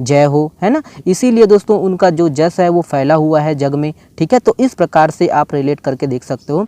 जय हो, है ना। इसीलिए दोस्तों उनका जो जस है वो फैला हुआ है जग में, ठीक है। तो इस प्रकार से आप रिलेट करके देख सकते हो।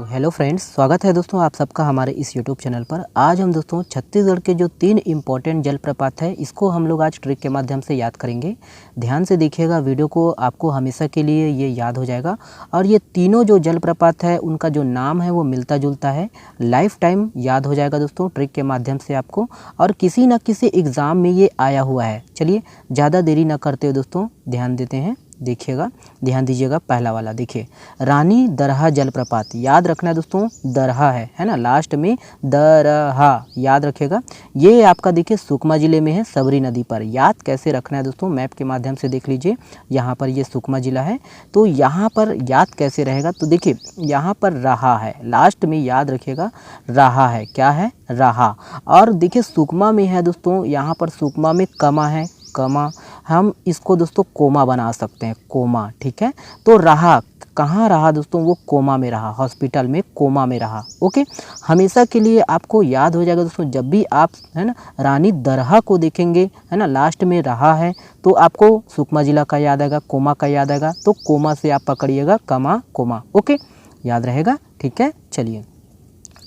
हेलो फ्रेंड्स, स्वागत है दोस्तों आप सबका हमारे इस यूट्यूब चैनल पर। आज हम दोस्तों छत्तीसगढ़ के जो 3 इम्पोर्टेंट जलप्रपात है इसको हम लोग आज ट्रिक के माध्यम से याद करेंगे। ध्यान से देखिएगा वीडियो को, आपको हमेशा के लिए ये याद हो जाएगा। और ये तीनों जो जलप्रपात है उनका जो नाम है वो मिलता जुलता है, लाइफ टाइम याद हो जाएगा दोस्तों ट्रिक के माध्यम से आपको। और किसी न किसी एग्ज़ाम में ये आया हुआ है। चलिए ज़्यादा देरी ना करते हुए दोस्तों ध्यान देते हैं, देखिएगा, ध्यान दीजिएगा। पहला वाला देखिए, रानी दरहा जलप्रपात, याद रखना है दोस्तों, दरहा है ना, लास्ट में दरहा याद रखिएगा। ये आपका देखिए सुकमा जिले में है, सबरी नदी पर। याद कैसे रखना है दोस्तों, मैप के माध्यम से देख लीजिए। यहाँ पर ये सुकमा जिला है, तो यहाँ पर याद कैसे रहेगा, तो देखिए यहाँ पर रहा है, लास्ट में याद रखिएगा रहा है, क्या है, रहा। और देखिए सुकमा में है दोस्तों, यहाँ पर सुकमा में कमा है, कमा, हम इसको दोस्तों कोमा बना सकते हैं, कोमा, ठीक है। तो रहा, कहाँ रहा दोस्तों, वो कोमा में रहा, हॉस्पिटल में कोमा में रहा। ओके, हमेशा के लिए आपको याद हो जाएगा दोस्तों। जब भी आप है ना रानी दरहा को देखेंगे, है ना, लास्ट में रहा है, तो आपको सुकमा जिला का याद आएगा, कोमा का याद आएगा। तो कोमा से आप पकड़िएगा, कमा, कोमा। ओके, याद रहेगा, ठीक है। चलिए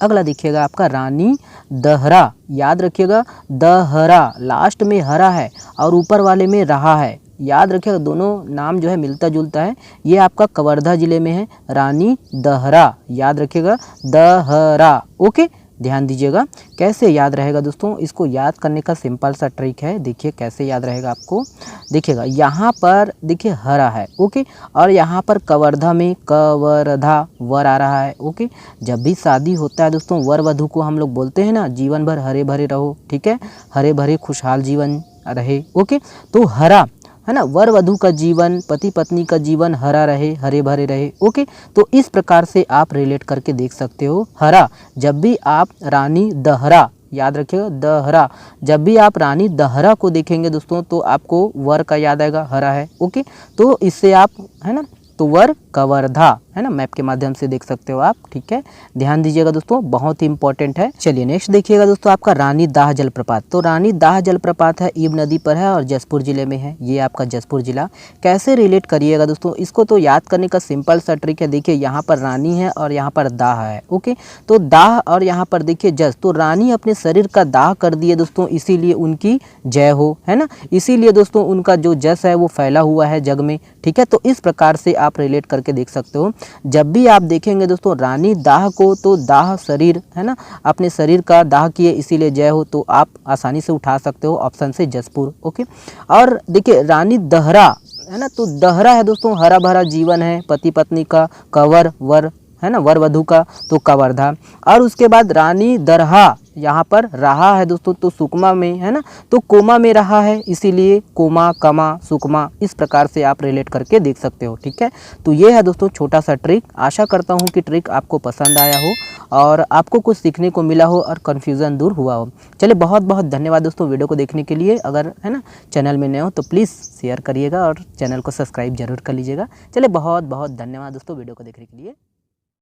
अगला देखिएगा आपका रानी दहरा, याद रखिएगा, दहरा, लास्ट में हरा है और ऊपर वाले में रहा है, याद रखिएगा। दोनों नाम जो है मिलता जुलता है। ये आपका कवर्धा जिले में है, रानी दहरा, याद रखिएगा, दहरा। ओके, ध्यान दीजिएगा। कैसे याद रहेगा दोस्तों, इसको याद करने का सिंपल सा ट्रिक है, देखिए कैसे याद रहेगा आपको। देखिएगा यहाँ पर देखिए हरा है, ओके, और यहाँ पर कवर्धा में कवर्धा वर आ रहा है। ओके, जब भी शादी होता है दोस्तों, वर वधू को हम लोग बोलते हैं ना, जीवन भर हरे भरे रहो, ठीक है, हरे भरे खुशहाल जीवन रहे। ओके, तो हरा है ना, वर वधू का जीवन, पति पत्नी का जीवन हरा रहे, हरे भरे रहे। ओके, तो इस प्रकार से आप रिलेट करके देख सकते हो। हरा, जब भी आप रानी दहरा, याद रखिएगा, दहरा, जब भी आप रानी दहरा को देखेंगे दोस्तों, तो आपको वर का याद आएगा, हरा है। ओके, तो इससे आप है ना, तो वर कवर्धा, है ना, मैप के माध्यम से देख सकते हो आप, ठीक है। ध्यान दीजिएगा दोस्तों, बहुत ही इंपॉर्टेंट है। चलिए नेक्स्ट देखिएगा दोस्तों आपका रानी दाह जलप्रपात। तो रानी दाह जलप्रपात है, ईब नदी पर है और जसपुर जिले में है। ये आपका जसपुर जिला। कैसे रिलेट करिएगा दोस्तों, इसको तो याद करने का सिंपल सा ट्रिक है। देखिए यहाँ पर रानी है और यहाँ पर दाह है। ओके, तो दाह और यहाँ पर देखिए जस, तो रानी अपने शरीर का दाह कर दिए दोस्तों, इसीलिए उनकी जय हो, है ना। इसीलिए दोस्तों उनका जो जस है वो फैला हुआ है जग में, ठीक है। तो इस प्रकार से आप रिलेट करके देख सकते हो। जब भी आप देखेंगे दोस्तों रानी दाह को, तो दाह शरीर, है ना, अपने शरीर का दाह किए इसीलिए जय हो, तो आप आसानी से उठा सकते हो ऑप्शन से जसपुर। ओके, और देखिए रानी दहरा है ना, तो दहरा है दोस्तों, हरा भरा जीवन है, पति पत्नी का, कवर वर, है ना, वर वधू का, तो कवर्धा। और उसके बाद रानी दरहा, यहाँ पर रहा है दोस्तों, तो सुकमा में, है ना, तो कोमा में रहा है, इसीलिए कोमा, कमा, सुकमा, इस प्रकार से आप रिलेट करके देख सकते हो, ठीक है। तो ये है दोस्तों छोटा सा ट्रिक। आशा करता हूँ कि ट्रिक आपको पसंद आया हो और आपको कुछ सीखने को मिला हो और कन्फ्यूज़न दूर हुआ हो। चलिए बहुत बहुत धन्यवाद दोस्तों वीडियो को देखने के लिए। अगर है ना चैनल में नए हो तो प्लीज़ शेयर करिएगा और चैनल को सब्सक्राइब जरूर कर लीजिएगा। चलिए बहुत बहुत धन्यवाद दोस्तों वीडियो को देखने के लिए।